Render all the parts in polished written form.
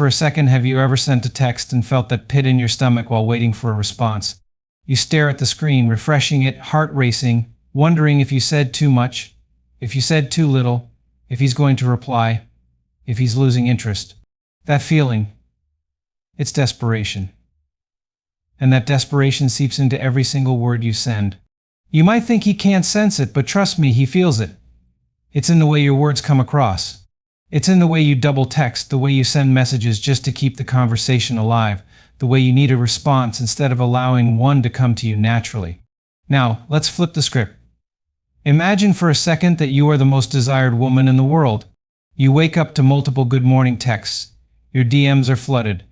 for a second, have you ever sent a text and felt that pit in your stomach while waiting for a response? You stare at the screen, refreshing it, heart racing, wondering if you said too much, if you said too little, if he's going to reply, if he's losing interest. That feeling, it's desperation. And that desperation seeps into every single word you send. You might think he can't sense it, but trust me, he feels it. It's in the way your words come across. It's in the way you double text, the way you send messages just to keep the conversation alive, the way you need a response instead of allowing one to come to you naturally. Now, let's flip the script. Imagine for a second that you are the most desired woman in the world. You wake up to multiple good morning texts. Your DMs are flooded.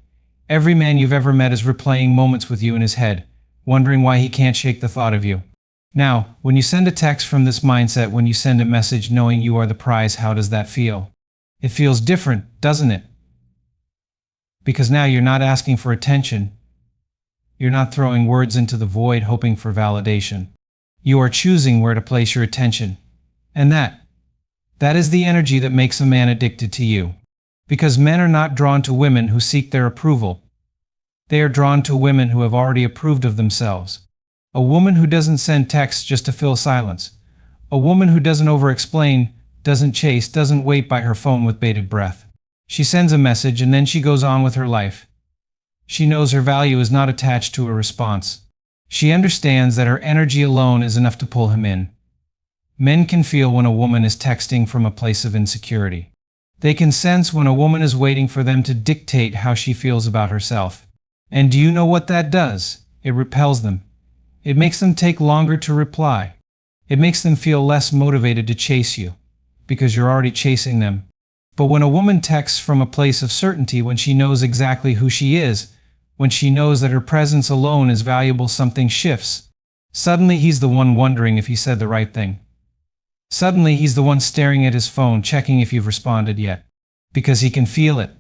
Every man you've ever met is replaying moments with you in his head, wondering why he can't shake the thought of you. Now, when you send a text from this mindset, when you send a message knowing you are the prize, how does that feel? It feels different, doesn't it? Because now you're not asking for attention. You're not throwing words into the void hoping for validation. You are choosing where to place your attention. And that is the energy that makes a man addicted to you. Because men are not drawn to women who seek their approval. They are drawn to women who have already approved of themselves. A woman who doesn't send texts just to fill silence. A woman who doesn't over-explain, doesn't chase, doesn't wait by her phone with bated breath. She sends a message and then she goes on with her life. She knows her value is not attached to a response. She understands that her energy alone is enough to pull him in. Men can feel when a woman is texting from a place of insecurity. They can sense when a woman is waiting for them to dictate how she feels about herself. And do you know what that does? It repels them. It makes them take longer to reply. It makes them feel less motivated to chase you, because you're already chasing them. But when a woman texts from a place of certainty, when she knows exactly who she is, when she knows that her presence alone is valuable, something shifts. Suddenly he's the one wondering if he said the right thing. Suddenly he's the one staring at his phone, checking if you've responded yet. Because he can feel it.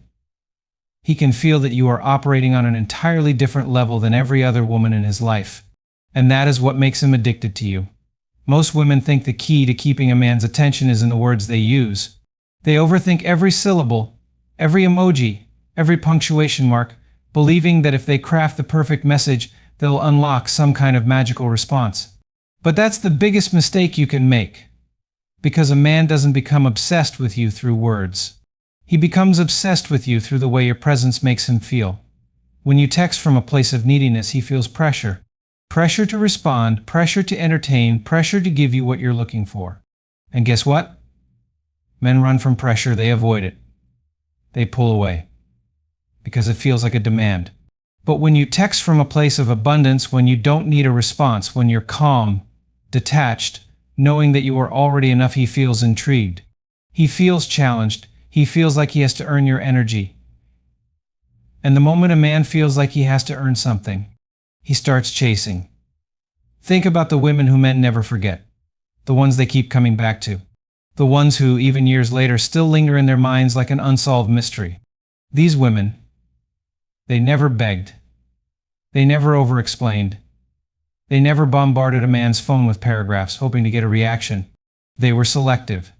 He can feel that you are operating on an entirely different level than every other woman in his life. And that is what makes him addicted to you. Most women think the key to keeping a man's attention is in the words they use. They overthink every syllable, every emoji, every punctuation mark, believing that if they craft the perfect message, they'll unlock some kind of magical response. But that's the biggest mistake you can make. Because a man doesn't become obsessed with you through words. He becomes obsessed with you through the way your presence makes him feel. When you text from a place of neediness, he feels pressure. Pressure to respond, pressure to entertain, pressure to give you what you're looking for. And guess what? Men run from pressure, they avoid it. They pull away. Because it feels like a demand. But when you text from a place of abundance, when you don't need a response, when you're calm, detached, knowing that you are already enough, he feels intrigued. He feels challenged. He feels like he has to earn your energy. And the moment a man feels like he has to earn something, he starts chasing. Think about the women who men never forget. The ones they keep coming back to. The ones who, even years later, still linger in their minds like an unsolved mystery. These women, they never begged. They never over-explained. They never bombarded a man's phone with paragraphs hoping to get a reaction. They were selective.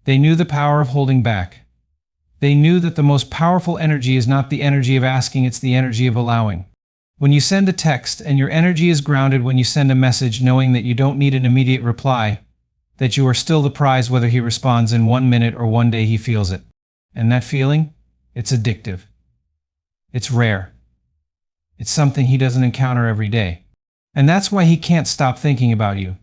They knew the power of holding back. They knew that the most powerful energy is not the energy of asking, it's the energy of allowing. When you send a text and your energy is grounded, when you send a message knowing that you don't need an immediate reply, that you are still the prize whether he responds in 1 minute or one day he feels it. And that feeling? It's addictive. It's rare. It's something he doesn't encounter every day. And that's why he can't stop thinking about you.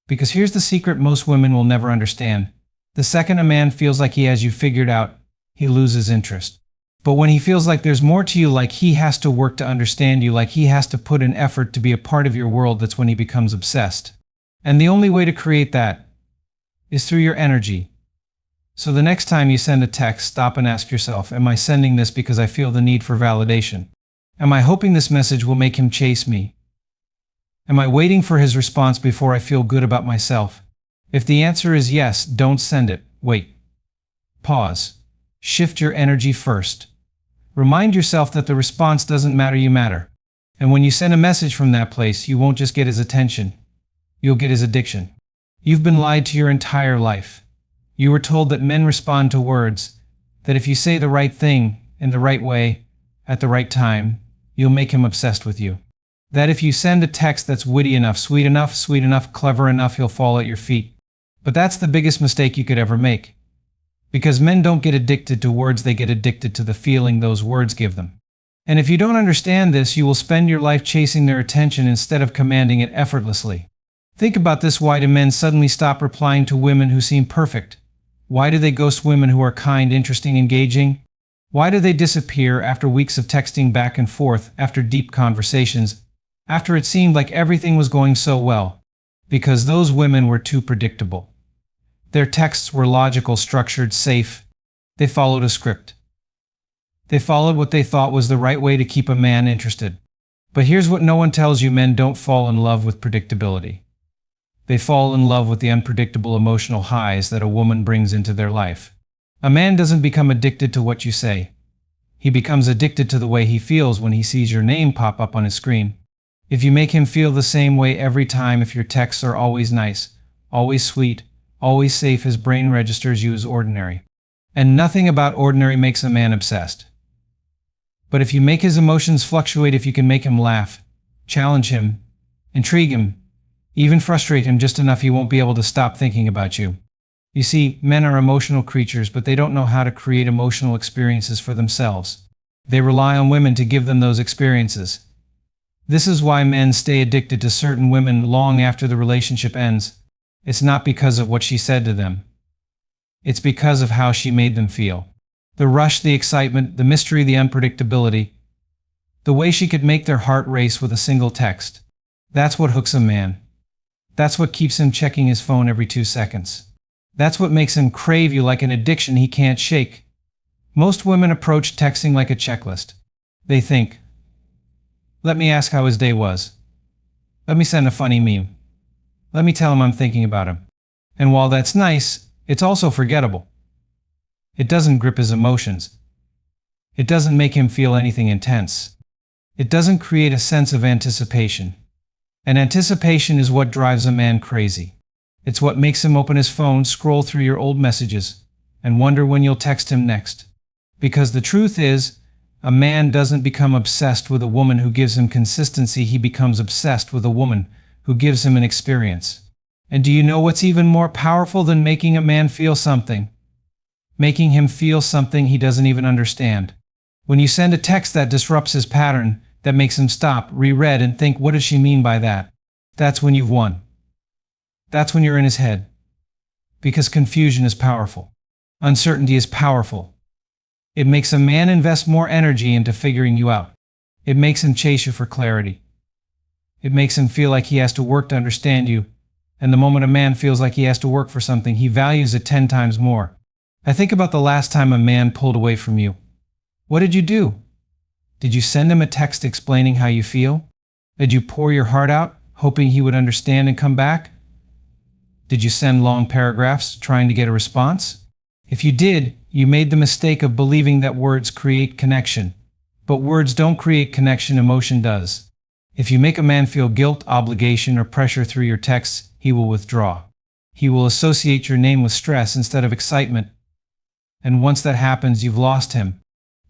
Because here's the secret most women will never understand. The second a man feels like he has you figured out, he loses interest. But when he feels like there's more to you, like he has to work to understand you, like he has to put in effort to be a part of your world, that's when he becomes obsessed. And the only way to create that is through your energy. So the next time you send a text, stop and ask yourself, am I sending this because I feel the need for validation? Am I hoping this message will make him chase me? Am I waiting for his response before I feel good about myself? If the answer is yes, don't send it. Wait. Pause. Shift your energy first. Remind yourself that the response doesn't matter, you matter. And when you send a message from that place, you won't just get his attention. You'll get his addiction. You've been lied to your entire life. You were told that men respond to words, that if you say the right thing in the right way, at the right time, you'll make him obsessed with you. That if you send a text that's witty enough, sweet enough, clever enough, he'll fall at your feet. But that's the biggest mistake you could ever make. Because men don't get addicted to words, they get addicted to the feeling those words give them. And if you don't understand this, you will spend your life chasing their attention instead of commanding it effortlessly. Think about this: why do men suddenly stop replying to women who seem perfect? Why do they ghost women who are kind, interesting, engaging? Why do they disappear after weeks of texting back and forth, after deep conversations, after it seemed like everything was going so well? Because those women were too predictable. Their texts were logical, structured, safe. They followed a script. They followed what they thought was the right way to keep a man interested. But here's what no one tells you: men don't fall in love with predictability. They fall in love with the unpredictable emotional highs that a woman brings into their life. A man doesn't become addicted to what you say. He becomes addicted to the way he feels when he sees your name pop up on his screen. If you make him feel the same way every time, if your texts are always nice, always sweet, always safe, his brain registers you as ordinary. And nothing about ordinary makes a man obsessed. But if you make his emotions fluctuate, if you can make him laugh, challenge him, intrigue him, even frustrate him just enough, he won't be able to stop thinking about you. You see, men are emotional creatures, but they don't know how to create emotional experiences for themselves. They rely on women to give them those experiences. This is why men stay addicted to certain women long after the relationship ends. It's not because of what she said to them. It's because of how she made them feel. The rush, the excitement, the mystery, the unpredictability. The way she could make their heart race with a single text. That's what hooks a man. That's what keeps him checking his phone every 2 seconds. That's what makes him crave you like an addiction he can't shake. Most women approach texting like a checklist. They think, let me ask how his day was. Let me send a funny meme. Let me tell him I'm thinking about him. And while that's nice, it's also forgettable. It doesn't grip his emotions. It doesn't make him feel anything intense. It doesn't create a sense of anticipation. And anticipation is what drives a man crazy. It's what makes him open his phone, scroll through your old messages, and wonder when you'll text him next. Because the truth is, a man doesn't become obsessed with a woman who gives him consistency, he becomes obsessed with a woman who gives him an experience. And do you know what's even more powerful than making a man feel something? Making him feel something he doesn't even understand. When you send a text that disrupts his pattern, that makes him stop, reread, and think, what does she mean by that? That's when you've won. That's when you're in his head. Because confusion is powerful. Uncertainty is powerful. It makes a man invest more energy into figuring you out. It makes him chase you for clarity. It makes him feel like he has to work to understand you. And the moment a man feels like he has to work for something, he values it 10 times more. I think about the last time a man pulled away from you. What did you do? Did you send him a text explaining how you feel? Did you pour your heart out, hoping he would understand and come back? Did you send long paragraphs trying to get a response? If you did, you made the mistake of believing that words create connection. But words don't create connection, emotion does. If you make a man feel guilt, obligation, or pressure through your texts, he will withdraw. He will associate your name with stress instead of excitement. And once that happens, you've lost him.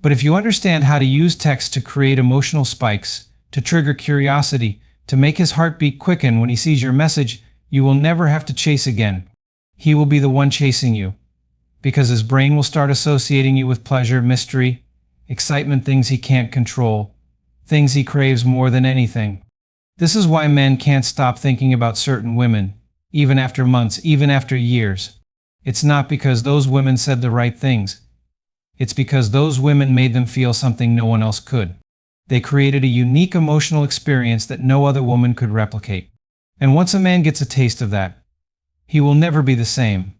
But if you understand how to use text to create emotional spikes, to trigger curiosity, to make his heartbeat quicken when he sees your message, you will never have to chase again. He will be the one chasing you. Because his brain will start associating you with pleasure, mystery, excitement, things he can't control, things he craves more than anything. This is why men can't stop thinking about certain women, even after months, even after years. It's not because those women said the right things. It's because those women made them feel something no one else could. They created a unique emotional experience that no other woman could replicate. And once a man gets a taste of that, he will never be the same.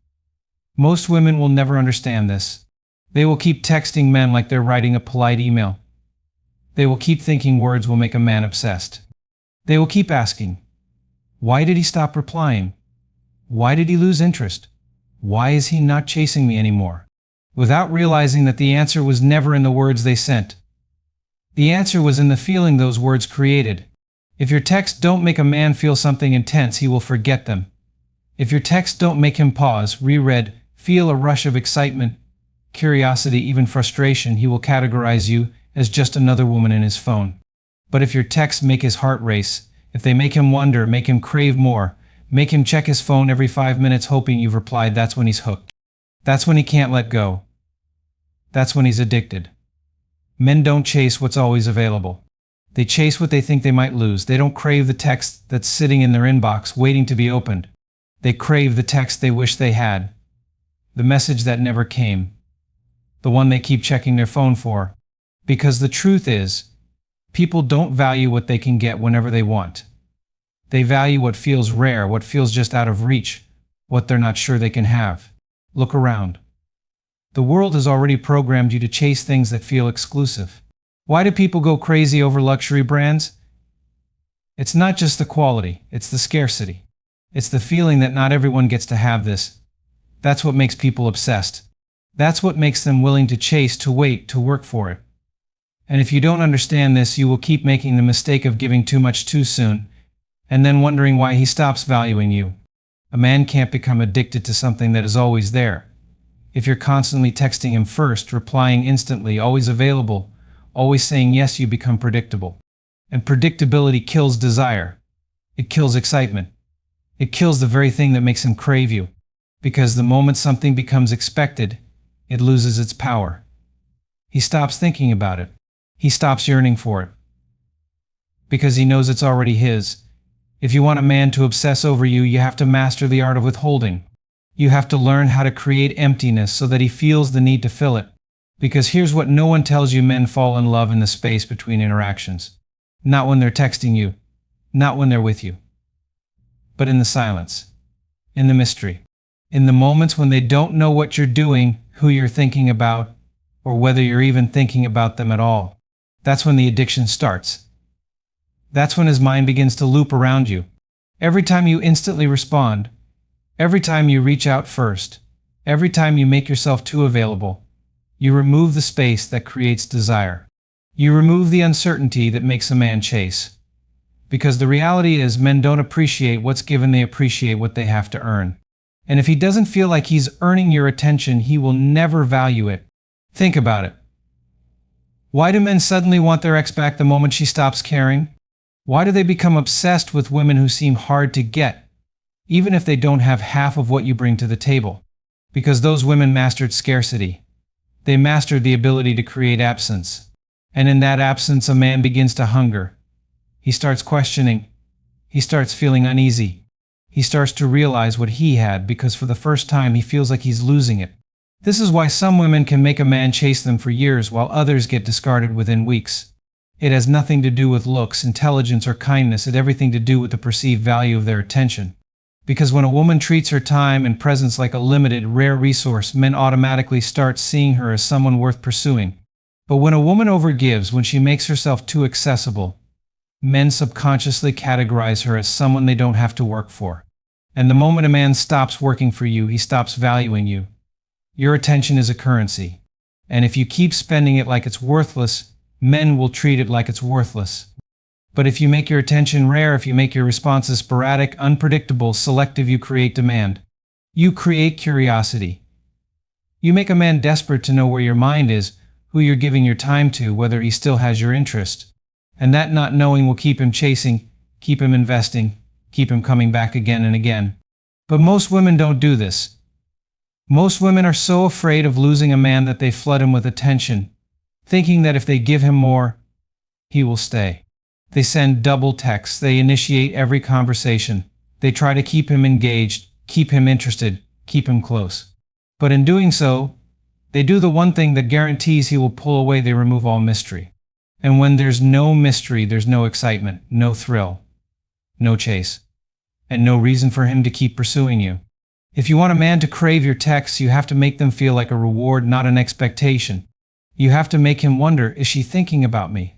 Most women will never understand this. They will keep texting men like they're writing a polite email. They will keep thinking words will make a man obsessed. They will keep asking, why did he stop replying? Why did he lose interest? Why is he not chasing me anymore? Without realizing that the answer was never in the words they sent. The answer was in the feeling those words created. If your texts don't make a man feel something intense, he will forget them. If your texts don't make him pause, reread, feel a rush of excitement, curiosity, even frustration, he will categorize you as just another woman in his phone. But if your texts make his heart race, if they make him wonder, make him crave more, make him check his phone every 5 minutes hoping you've replied, that's when he's hooked. That's when he can't let go. That's when he's addicted. Men don't chase what's always available. They chase what they think they might lose. They don't crave the text that's sitting in their inbox waiting to be opened. They crave the text they wish they had. The message that never came. The one they keep checking their phone for. Because the truth is, people don't value what they can get whenever they want. They value what feels rare, what feels just out of reach, what they're not sure they can have. Look around. The world has already programmed you to chase things that feel exclusive. Why do people go crazy over luxury brands? It's not just the quality, it's the scarcity. It's the feeling that not everyone gets to have this. That's what makes people obsessed. That's what makes them willing to chase, to wait, to work for it. And if you don't understand this, you will keep making the mistake of giving too much too soon, and then wondering why he stops valuing you. A man can't become addicted to something that is always there. If you're constantly texting him first, replying instantly, always available, always saying yes, you become predictable. And predictability kills desire. It kills excitement. It kills the very thing that makes him crave you. Because the moment something becomes expected, it loses its power. He stops thinking about it. He stops yearning for it. Because he knows it's already his. If you want a man to obsess over you, you have to master the art of withholding. You have to learn how to create emptiness so that he feels the need to fill it. Because here's what no one tells you: men fall in love in the space between interactions. Not when they're texting you. Not when they're with you. But in the silence. In the mystery. In the moments when they don't know what you're doing, who you're thinking about, or whether you're even thinking about them at all. That's when the addiction starts. That's when his mind begins to loop around you. Every time you instantly respond, every time you reach out first, every time you make yourself too available, you remove the space that creates desire. You remove the uncertainty that makes a man chase. Because the reality is, men don't appreciate what's given, they appreciate what they have to earn. And if he doesn't feel like he's earning your attention, he will never value it. Think about it. Why do men suddenly want their ex back the moment she stops caring? Why do they become obsessed with women who seem hard to get, even if they don't have half of what you bring to the table? Because those women mastered scarcity. They mastered the ability to create absence. And in that absence, a man begins to hunger. He starts questioning. He starts feeling uneasy. He starts to realize what he had, because for the first time he feels like he's losing it. This is why some women can make a man chase them for years while others get discarded within weeks. It has nothing to do with looks, intelligence, or kindness. It has everything to do with the perceived value of their attention. Because when a woman treats her time and presence like a limited, rare resource, men automatically start seeing her as someone worth pursuing. But when a woman overgives, when she makes herself too accessible, men subconsciously categorize her as someone they don't have to work for. And the moment a man stops working for you, he stops valuing you. Your attention is a currency. And if you keep spending it like it's worthless, men will treat it like it's worthless. But if you make your attention rare, if you make your responses sporadic, unpredictable, selective, you create demand. You create curiosity. You make a man desperate to know where your mind is, who you're giving your time to, whether he still has your interest. And that not knowing will keep him chasing, keep him investing, keep him coming back again and again. But most women don't do this. Most women are so afraid of losing a man that they flood him with attention, thinking that if they give him more, he will stay. They send double texts, they initiate every conversation. They try to keep him engaged, keep him interested, keep him close. But in doing so, they do the one thing that guarantees he will pull away: they remove all mystery. And when there's no mystery, there's no excitement, no thrill, no chase, and no reason for him to keep pursuing you. If you want a man to crave your texts, you have to make them feel like a reward, not an expectation. You have to make him wonder, is she thinking about me?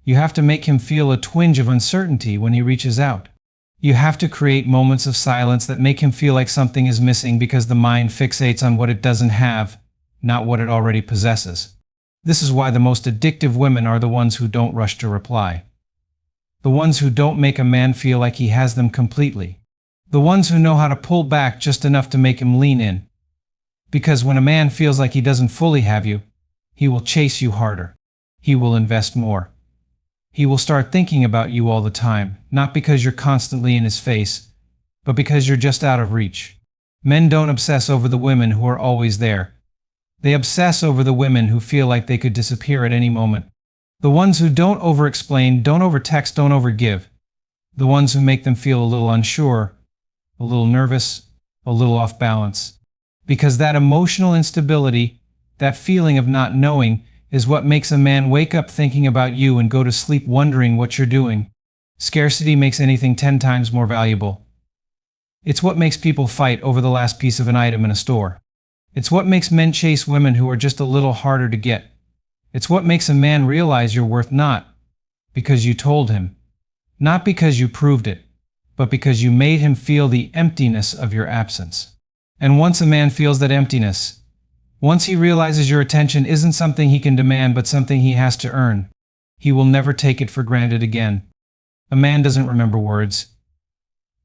You have to make him feel a twinge of uncertainty when he reaches out. You have to create moments of silence that make him feel like something is missing, because the mind fixates on what it doesn't have, not what it already possesses. This is why the most addictive women are the ones who don't rush to reply. The ones who don't make a man feel like he has them completely. The ones who know how to pull back just enough to make him lean in. Because when a man feels like he doesn't fully have you, he will chase you harder. He will invest more. He will start thinking about you all the time, not because you're constantly in his face, but because you're just out of reach. Men don't obsess over the women who are always there. They obsess over the women who feel like they could disappear at any moment. The ones who don't over-explain, don't over-text, don't over-give. The ones who make them feel a little unsure, a little nervous, a little off balance. Because that emotional instability, that feeling of not knowing, is what makes a man wake up thinking about you and go to sleep wondering what you're doing. Scarcity makes anything 10 times more valuable. It's what makes people fight over the last piece of an item in a store. It's what makes men chase women who are just a little harder to get. It's what makes a man realize you're worth not because you told him, not because you proved it, but because you made him feel the emptiness of your absence. And once a man feels that emptiness, once he realizes your attention isn't something he can demand but something he has to earn, he will never take it for granted again. A man doesn't remember words.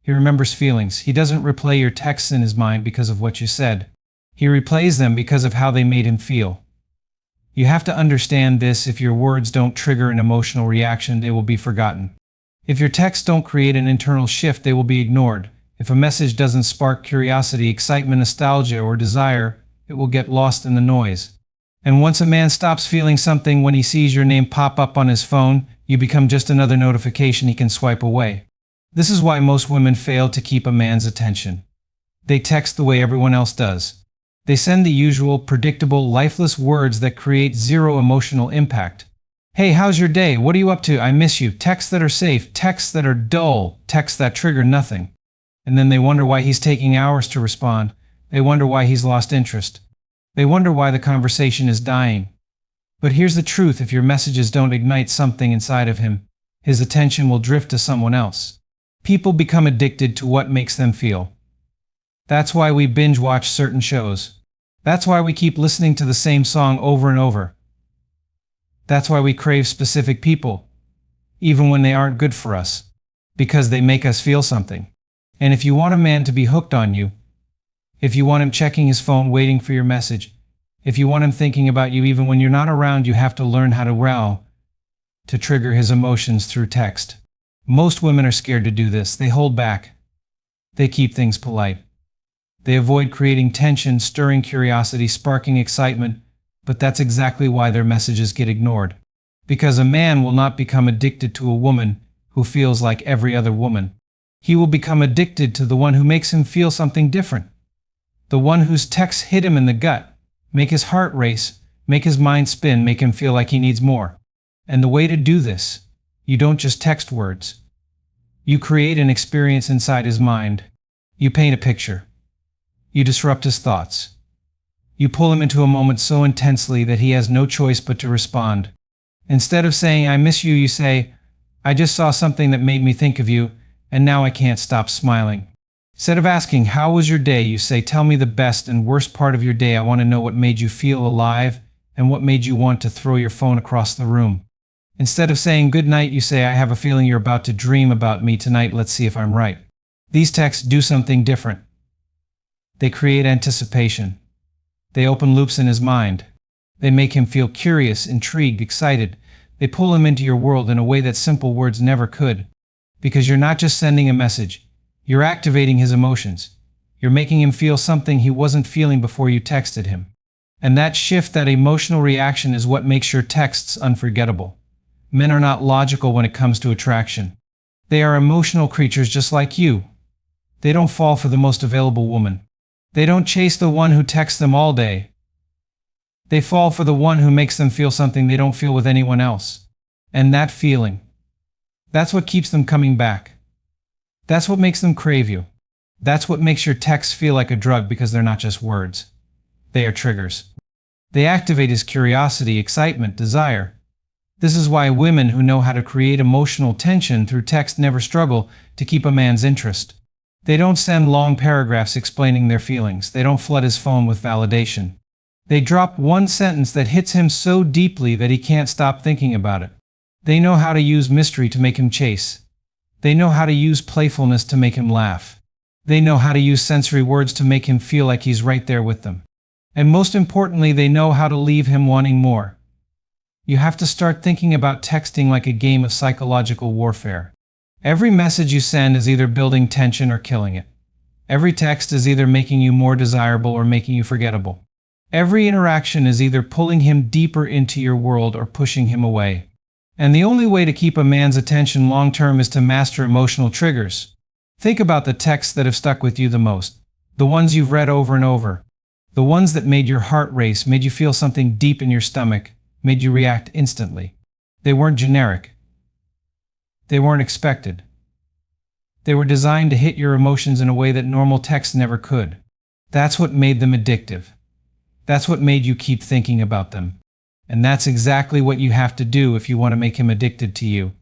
He remembers feelings. He doesn't replay your texts in his mind because of what you said. He replays them because of how they made him feel. You have to understand this: if your words don't trigger an emotional reaction, they will be forgotten. If your texts don't create an internal shift, they will be ignored. If a message doesn't spark curiosity, excitement, nostalgia, or desire, it will get lost in the noise. And once a man stops feeling something when he sees your name pop up on his phone, you become just another notification he can swipe away. This is why most women fail to keep a man's attention. They text the way everyone else does. They send the usual, predictable, lifeless words that create zero emotional impact. Hey, how's your day? What are you up to? I miss you. Texts that are safe, texts that are dull, texts that trigger nothing. And then they wonder why he's taking hours to respond. They wonder why he's lost interest. They wonder why the conversation is dying. But here's the truth: if your messages don't ignite something inside of him, his attention will drift to someone else. People become addicted to what makes them feel. That's why we binge watch certain shows. That's why we keep listening to the same song over and over. That's why we crave specific people, even when they aren't good for us, because they make us feel something. And if you want a man to be hooked on you, if you want him checking his phone waiting for your message, if you want him thinking about you even when you're not around, you have to learn how to wow, to trigger his emotions through text. Most women are scared to do this. They hold back. They keep things polite. They avoid creating tension, stirring curiosity, sparking excitement, but that's exactly why their messages get ignored. Because a man will not become addicted to a woman who feels like every other woman. He will become addicted to the one who makes him feel something different. The one whose texts hit him in the gut, make his heart race, make his mind spin, make him feel like he needs more. And the way to do this, you don't just text words. You create an experience inside his mind. You paint a picture. You disrupt his thoughts. You pull him into a moment so intensely that he has no choice but to respond. Instead of saying, "I miss you," you say, "I just saw something that made me think of you, and now I can't stop smiling." Instead of asking, "How was your day?" you say, "Tell me the best and worst part of your day. I want to know what made you feel alive and what made you want to throw your phone across the room." Instead of saying "Good night," you say, "I have a feeling you're about to dream about me tonight. Let's see if I'm right." These texts do something different. They create anticipation. They open loops in his mind. They make him feel curious, intrigued, excited. They pull him into your world in a way that simple words never could. Because you're not just sending a message. You're activating his emotions. You're making him feel something he wasn't feeling before you texted him. And that shift, that emotional reaction, is what makes your texts unforgettable. Men are not logical when it comes to attraction. They are emotional creatures just like you. They don't fall for the most available woman. They don't chase the one who texts them all day. They fall for the one who makes them feel something they don't feel with anyone else. And that feeling, that's what keeps them coming back. That's what makes them crave you. That's what makes your texts feel like a drug, because they're not just words. They are triggers. They activate his curiosity, excitement, desire. This is why women who know how to create emotional tension through text never struggle to keep a man's interest. They don't send long paragraphs explaining their feelings. They don't flood his phone with validation. They drop one sentence that hits him so deeply that he can't stop thinking about it. They know how to use mystery to make him chase. They know how to use playfulness to make him laugh. They know how to use sensory words to make him feel like he's right there with them. And most importantly, they know how to leave him wanting more. You have to start thinking about texting like a game of psychological warfare. Every message you send is either building tension or killing it. Every text is either making you more desirable or making you forgettable. Every interaction is either pulling him deeper into your world or pushing him away. And the only way to keep a man's attention long-term is to master emotional triggers. Think about the texts that have stuck with you the most. The ones you've read over and over. The ones that made your heart race, made you feel something deep in your stomach, made you react instantly. They weren't generic. They weren't expected. They were designed to hit your emotions in a way that normal text never could. That's what made them addictive. That's what made you keep thinking about them. And that's exactly what you have to do if you want to make him addicted to you.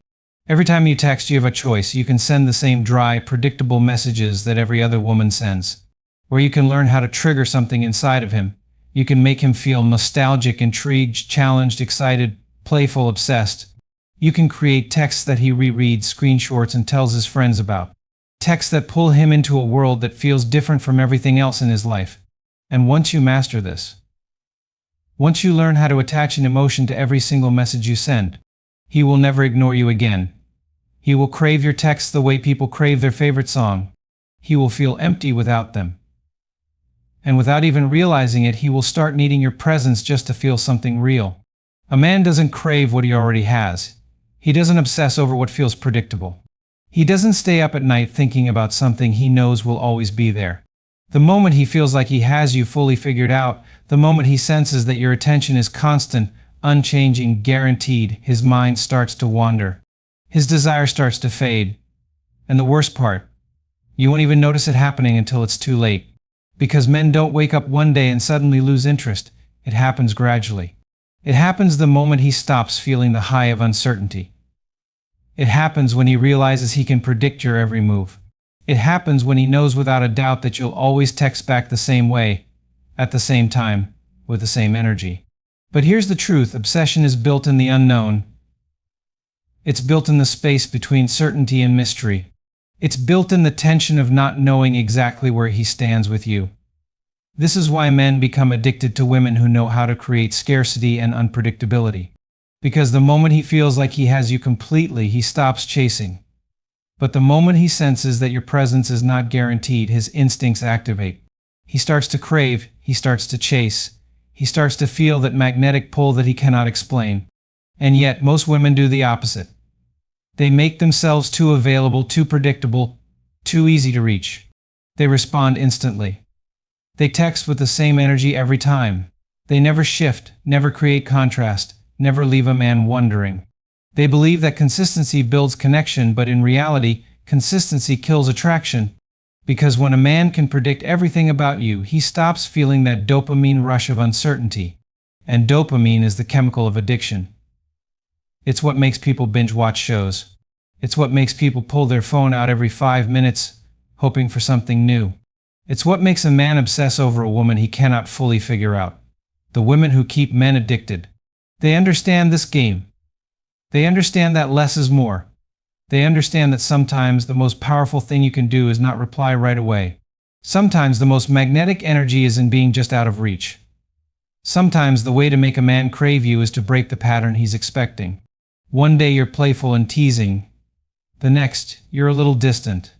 Every time you text, you have a choice. You can send the same dry, predictable messages that every other woman sends. Or you can learn how to trigger something inside of him. You can make him feel nostalgic, intrigued, challenged, excited, playful, obsessed. You can create texts that he rereads, screenshots, and tells his friends about. Texts that pull him into a world that feels different from everything else in his life. And once you master this, once you learn how to attach an emotion to every single message you send, he will never ignore you again. He will crave your texts the way people crave their favorite song. He will feel empty without them. And without even realizing it, he will start needing your presence just to feel something real. A man doesn't crave what he already has. He doesn't obsess over what feels predictable. He doesn't stay up at night thinking about something he knows will always be there. The moment he feels like he has you fully figured out, the moment he senses that your attention is constant, unchanging, guaranteed, his mind starts to wander. His desire starts to fade. And the worst part, you won't even notice it happening until it's too late. Because men don't wake up one day and suddenly lose interest. It happens gradually. It happens the moment he stops feeling the high of uncertainty. It happens when he realizes he can predict your every move. It happens when he knows without a doubt that you'll always text back the same way, at the same time, with the same energy. But here's the truth: obsession is built in the unknown. It's built in the space between certainty and mystery. It's built in the tension of not knowing exactly where he stands with you. This is why men become addicted to women who know how to create scarcity and unpredictability. Because the moment he feels like he has you completely, he stops chasing. But the moment he senses that your presence is not guaranteed, his instincts activate. He starts to crave, he starts to chase, he starts to feel that magnetic pull that he cannot explain. And yet, most women do the opposite. They make themselves too available, too predictable, too easy to reach. They respond instantly. They text with the same energy every time. They never shift, never create contrast, never leave a man wondering. They believe that consistency builds connection, but in reality, consistency kills attraction. Because when a man can predict everything about you, he stops feeling that dopamine rush of uncertainty. And dopamine is the chemical of addiction. It's what makes people binge watch shows. It's what makes people pull their phone out every 5 minutes, hoping for something new. It's what makes a man obsess over a woman he cannot fully figure out. The women who keep men addicted. They understand this game. They understand that less is more. They understand that sometimes the most powerful thing you can do is not reply right away. Sometimes the most magnetic energy is in being just out of reach. Sometimes the way to make a man crave you is to break the pattern he's expecting. One day you're playful and teasing. The next, you're a little distant.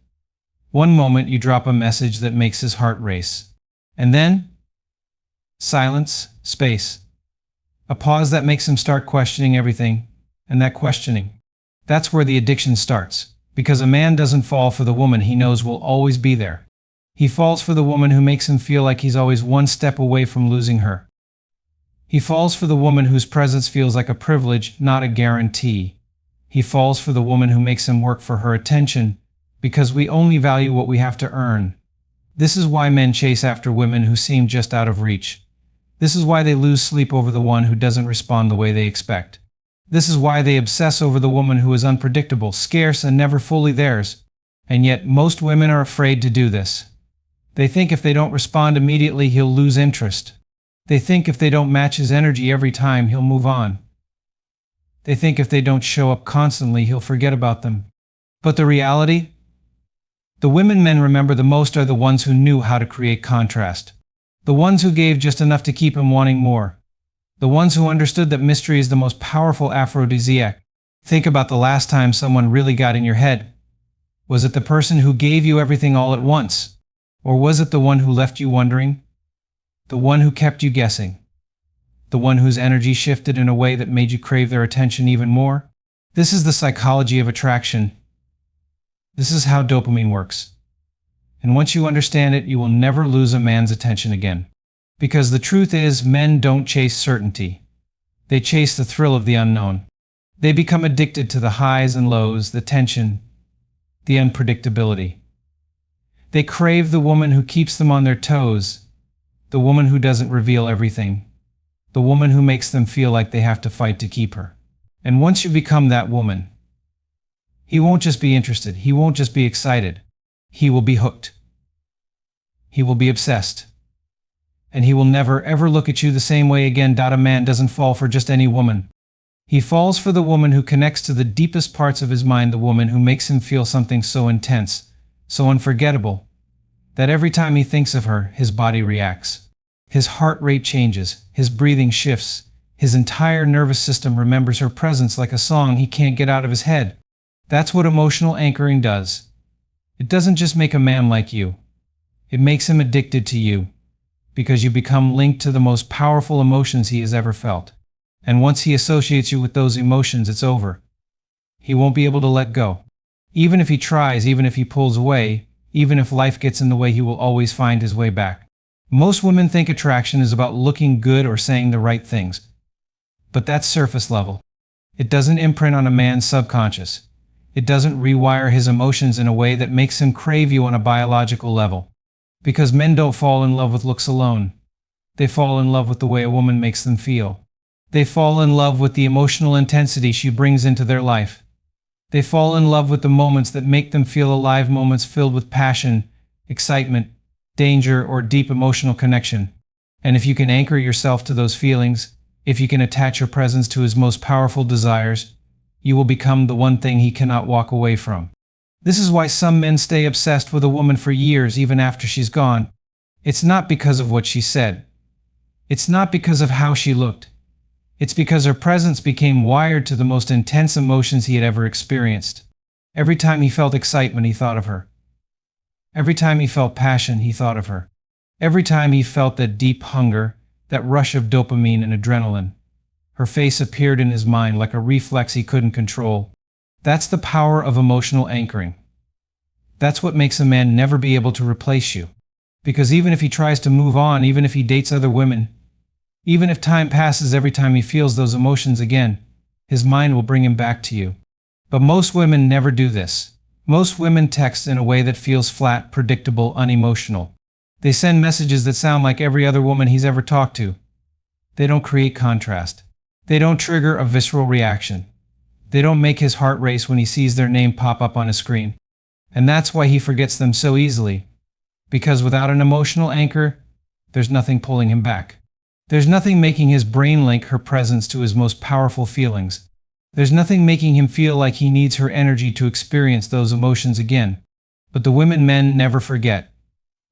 One moment you drop a message that makes his heart race. And then, silence, space. A pause that makes him start questioning everything. And that questioning, that's where the addiction starts. Because a man doesn't fall for the woman he knows will always be there. He falls for the woman who makes him feel like he's always one step away from losing her. He falls for the woman whose presence feels like a privilege, not a guarantee. He falls for the woman who makes him work for her attention, because we only value what we have to earn. This is why men chase after women who seem just out of reach. This is why they lose sleep over the one who doesn't respond the way they expect. This is why they obsess over the woman who is unpredictable, scarce, and never fully theirs. And yet, most women are afraid to do this. They think if they don't respond immediately, he'll lose interest. They think if they don't match his energy every time, he'll move on. They think if they don't show up constantly, he'll forget about them. But the reality? The women men remember the most are the ones who knew how to create contrast. The ones who gave just enough to keep him wanting more. The ones who understood that mystery is the most powerful aphrodisiac. Think about the last time someone really got in your head. Was it the person who gave you everything all at once? Or was it the one who left you wondering? The one who kept you guessing? The one whose energy shifted in a way that made you crave their attention even more? This is the psychology of attraction. This is how dopamine works. And once you understand it, you will never lose a man's attention again. Because the truth is, men don't chase certainty. They chase the thrill of the unknown. They become addicted to the highs and lows, the tension, the unpredictability. They crave the woman who keeps them on their toes, the woman who doesn't reveal everything, the woman who makes them feel like they have to fight to keep her. And once you become that woman, he won't just be interested, he won't just be excited, he will be hooked. He will be obsessed. And he will never ever look at you the same way again. A man doesn't fall for just any woman. He falls for the woman who connects to the deepest parts of his mind, the woman who makes him feel something so intense, so unforgettable, that every time he thinks of her, his body reacts. His heart rate changes, his breathing shifts, his entire nervous system remembers her presence like a song he can't get out of his head. That's what emotional anchoring does. It doesn't just make a man like you. It makes him addicted to you, because you become linked to the most powerful emotions he has ever felt. And once he associates you with those emotions, it's over. He won't be able to let go. Even if he tries, even if he pulls away, even if life gets in the way, he will always find his way back. Most women think attraction is about looking good or saying the right things. But that's surface level. It doesn't imprint on a man's subconscious. It doesn't rewire his emotions in a way that makes him crave you on a biological level. Because men don't fall in love with looks alone. They fall in love with the way a woman makes them feel. They fall in love with the emotional intensity she brings into their life. They fall in love with the moments that make them feel alive, moments filled with passion, excitement, danger, or deep emotional connection. And if you can anchor yourself to those feelings, if you can attach your presence to his most powerful desires, you will become the one thing he cannot walk away from. This is why some men stay obsessed with a woman for years even after she's gone. It's not because of what she said. It's not because of how she looked. It's because her presence became wired to the most intense emotions he had ever experienced. Every time he felt excitement, he thought of her. Every time he felt passion, he thought of her. Every time he felt that deep hunger, that rush of dopamine and adrenaline, her face appeared in his mind like a reflex he couldn't control. That's the power of emotional anchoring. That's what makes a man never be able to replace you. Because even if he tries to move on, even if he dates other women, even if time passes, every time he feels those emotions again, his mind will bring him back to you. But most women never do this. Most women text in a way that feels flat, predictable, unemotional. They send messages that sound like every other woman he's ever talked to. They don't create contrast. They don't trigger a visceral reaction. They don't make his heart race when he sees their name pop up on his screen. And that's why he forgets them so easily. Because without an emotional anchor, there's nothing pulling him back. There's nothing making his brain link her presence to his most powerful feelings. There's nothing making him feel like he needs her energy to experience those emotions again. But the women men never forget.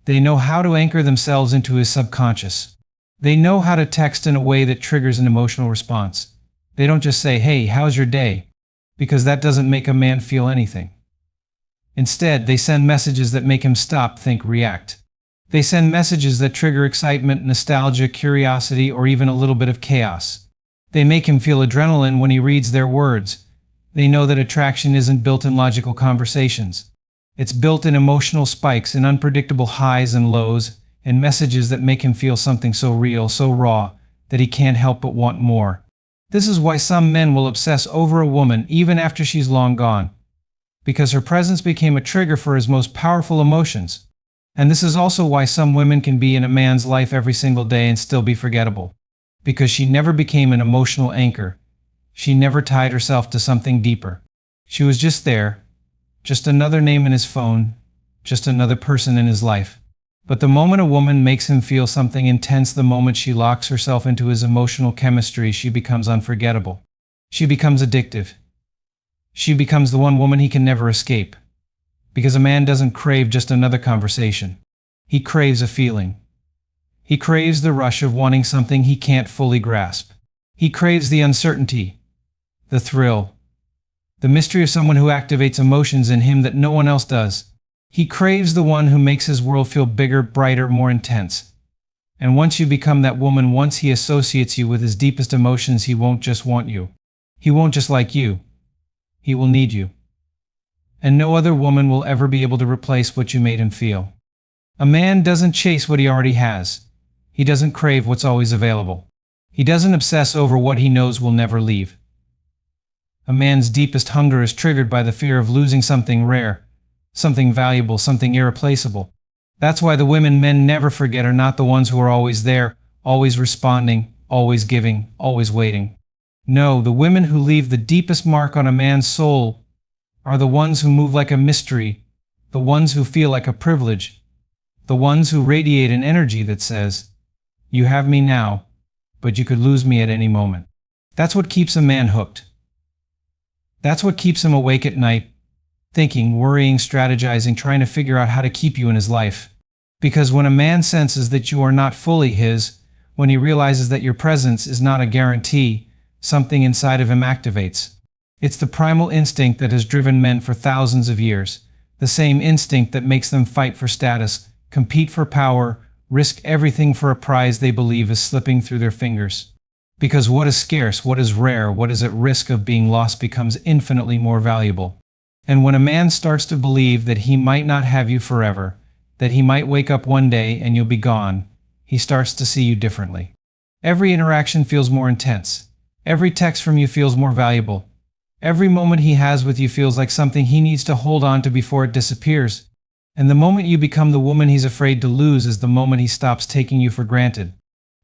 They know how to anchor themselves into his subconscious. They know how to text in a way that triggers an emotional response. They don't just say, "Hey, how's your day?" because that doesn't make a man feel anything. Instead, they send messages that make him stop, think, react. They send messages that trigger excitement, nostalgia, curiosity, or even a little bit of chaos. They make him feel adrenaline when he reads their words. They know that attraction isn't built in logical conversations. It's built in emotional spikes, in unpredictable highs and lows, and messages that make him feel something so real, so raw, that he can't help but want more. This is why some men will obsess over a woman even after she's long gone. Because her presence became a trigger for his most powerful emotions. And this is also why some women can be in a man's life every single day and still be forgettable. Because she never became an emotional anchor. She never tied herself to something deeper. She was just there, just another name in his phone, just another person in his life. But the moment a woman makes him feel something intense, the moment she locks herself into his emotional chemistry, she becomes unforgettable. She becomes addictive. She becomes the one woman he can never escape. Because a man doesn't crave just another conversation. He craves a feeling. He craves the rush of wanting something he can't fully grasp. He craves the uncertainty, the thrill, the mystery of someone who activates emotions in him that no one else does. He craves the one who makes his world feel bigger, brighter, more intense. And once you become that woman, once he associates you with his deepest emotions, he won't just want you. He won't just like you. He will need you. And no other woman will ever be able to replace what you made him feel. A man doesn't chase what he already has. He doesn't crave what's always available. He doesn't obsess over what he knows will never leave. A man's deepest hunger is triggered by the fear of losing something rare, something valuable, something irreplaceable. That's why the women men never forget are not the ones who are always there, always responding, always giving, always waiting. No, the women who leave the deepest mark on a man's soul are the ones who move like a mystery, the ones who feel like a privilege, the ones who radiate an energy that says, "You have me now, but you could lose me at any moment." That's what keeps a man hooked. That's what keeps him awake at night, thinking, worrying, strategizing, trying to figure out how to keep you in his life. Because when a man senses that you are not fully his, when he realizes that your presence is not a guarantee, something inside of him activates. It's the primal instinct that has driven men for thousands of years, the same instinct that makes them fight for status, compete for power, risk everything for a prize they believe is slipping through their fingers. Because what is scarce, what is rare, what is at risk of being lost becomes infinitely more valuable. And when a man starts to believe that he might not have you forever, that he might wake up one day and you'll be gone, he starts to see you differently. Every interaction feels more intense. Every text from you feels more valuable. Every moment he has with you feels like something he needs to hold on to before it disappears. And the moment you become the woman he's afraid to lose is the moment he stops taking you for granted.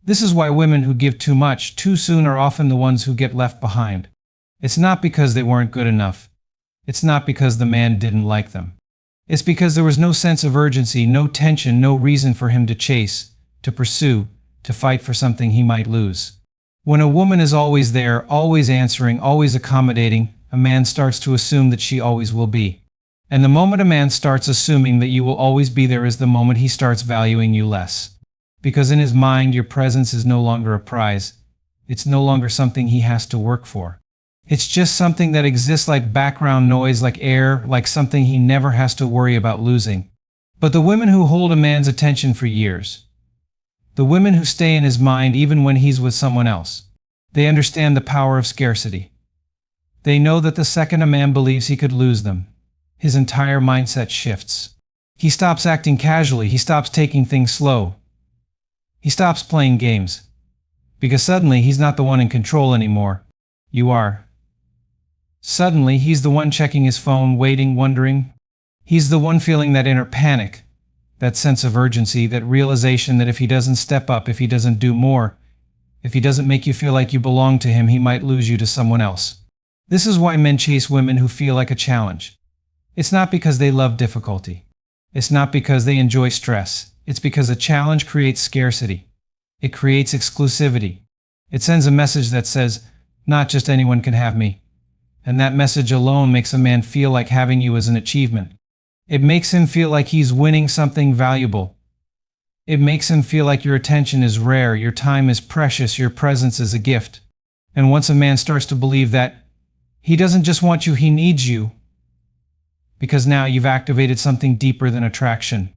This is why women who give too much, too soon are often the ones who get left behind. It's not because they weren't good enough. It's not because the man didn't like them. It's because there was no sense of urgency, no tension, no reason for him to chase, to pursue, to fight for something he might lose. When a woman is always there, always answering, always accommodating, a man starts to assume that she always will be. And the moment a man starts assuming that you will always be there is the moment he starts valuing you less. Because in his mind, your presence is no longer a prize. It's no longer something he has to work for. It's just something that exists like background noise, like air, like something he never has to worry about losing. But the women who hold a man's attention for years, the women who stay in his mind even when he's with someone else, they understand the power of scarcity. They know that the second a man believes he could lose them, his entire mindset shifts. He stops acting casually, he stops taking things slow. He stops playing games. Because suddenly he's not the one in control anymore. You are. Suddenly he's the one checking his phone, waiting, wondering. He's the one feeling that inner panic, that sense of urgency, that realization that if he doesn't step up, if he doesn't do more, if he doesn't make you feel like you belong to him, he might lose you to someone else. This is why men chase women who feel like a challenge. It's not because they love difficulty. It's not because they enjoy stress. It's because a challenge creates scarcity. It creates exclusivity. It sends a message that says, not just anyone can have me. And that message alone makes a man feel like having you is an achievement. It makes him feel like he's winning something valuable. It makes him feel like your attention is rare, your time is precious, your presence is a gift. And once a man starts to believe that, he doesn't just want you, he needs you. Because now you've activated something deeper than attraction.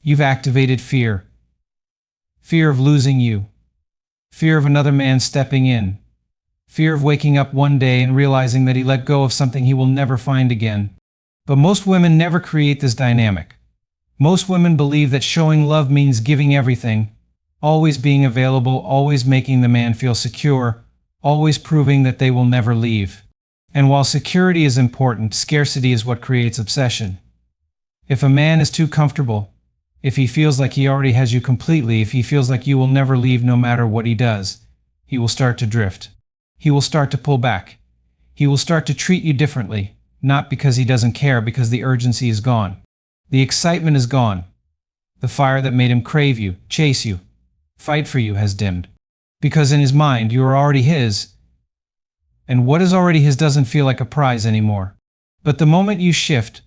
You've activated fear. Fear of losing you. Fear of another man stepping in. Fear of waking up one day and realizing that he let go of something he will never find again. But most women never create this dynamic. Most women believe that showing love means giving everything, always being available, always making the man feel secure, always proving that they will never leave. And while security is important, scarcity is what creates obsession. If a man is too comfortable, if he feels like he already has you completely, if he feels like you will never leave no matter what he does, he will start to drift. He will start to pull back. He will start to treat you differently, not because he doesn't care, because the urgency is gone. The excitement is gone. The fire that made him crave you, chase you, fight for you has dimmed. Because in his mind, you are already his. And what is already his doesn't feel like a prize anymore. But the moment you shift,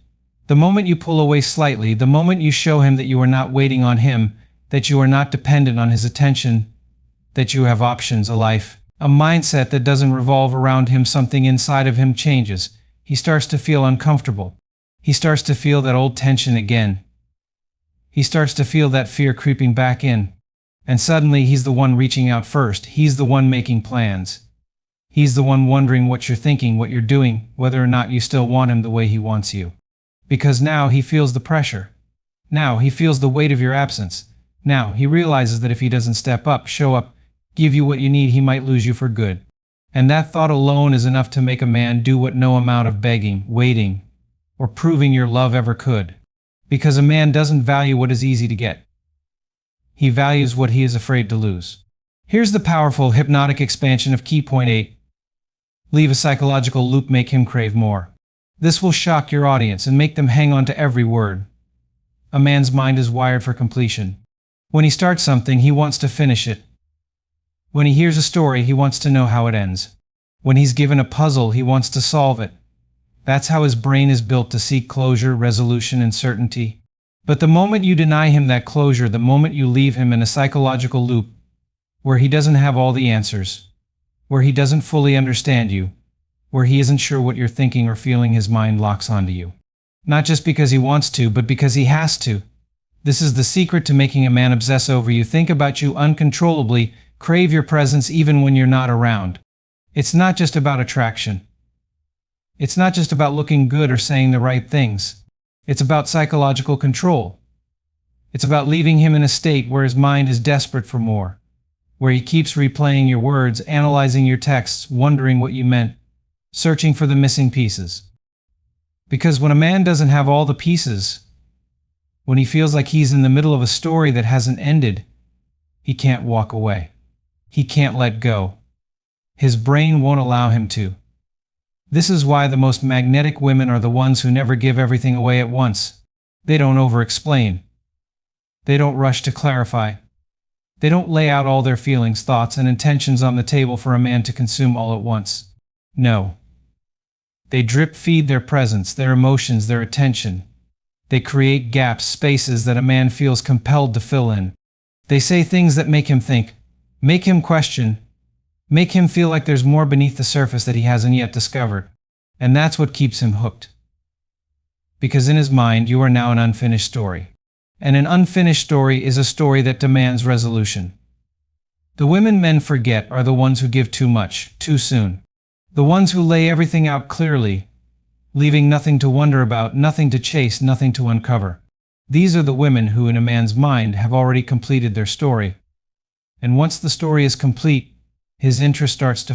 the moment you pull away slightly, the moment you show him that you are not waiting on him, that you are not dependent on his attention, that you have options, a life, a mindset that doesn't revolve around him. Something inside of him changes. He starts to feel uncomfortable. He starts to feel that old tension again. He starts to feel that fear creeping back in. And suddenly he's the one reaching out first. He's the one making plans. He's the one wondering what you're thinking, what you're doing, whether or not you still want him the way he wants you. Because now he feels the pressure. Now he feels the weight of your absence. Now he realizes that if he doesn't step up, show up, give you what you need, he might lose you for good. And that thought alone is enough to make a man do what no amount of begging, waiting, or proving your love ever could. Because a man doesn't value what is easy to get. He values what he is afraid to lose. Here's the powerful hypnotic expansion of key point 8. Leave a psychological loop, make him crave more. This will shock your audience and make them hang on to every word. A man's mind is wired for completion. When he starts something, he wants to finish it. When he hears a story, he wants to know how it ends. When he's given a puzzle, he wants to solve it. That's how his brain is built, to seek closure, resolution, and certainty. But the moment you deny him that closure, the moment you leave him in a psychological loop, where he doesn't have all the answers, where he doesn't fully understand you, where he isn't sure what you're thinking or feeling, his mind locks onto you. Not just because he wants to, but because he has to. This is the secret to making a man obsess over you, think about you uncontrollably, crave your presence even when you're not around. It's not just about attraction. It's not just about looking good or saying the right things. It's about psychological control. It's about leaving him in a state where his mind is desperate for more, where he keeps replaying your words, analyzing your texts, wondering what you meant, searching for the missing pieces. Because when a man doesn't have all the pieces, when he feels like he's in the middle of a story that hasn't ended, he can't walk away. He can't let go. His brain won't allow him to. This is why the most magnetic women are the ones who never give everything away at once. They don't over-explain. They don't rush to clarify. They don't lay out all their feelings, thoughts, and intentions on the table for a man to consume all at once. No. They drip-feed their presence, their emotions, their attention. They create gaps, spaces that a man feels compelled to fill in. They say things that make him think, make him question, make him feel like there's more beneath the surface that he hasn't yet discovered. And that's what keeps him hooked. Because in his mind, you are now an unfinished story. And an unfinished story is a story that demands resolution. The women men forget are the ones who give too much, too soon. The ones who lay everything out clearly, leaving nothing to wonder about, nothing to chase, nothing to uncover. These are the women who, in a man's mind, have already completed their story. And once the story is complete, his interest starts to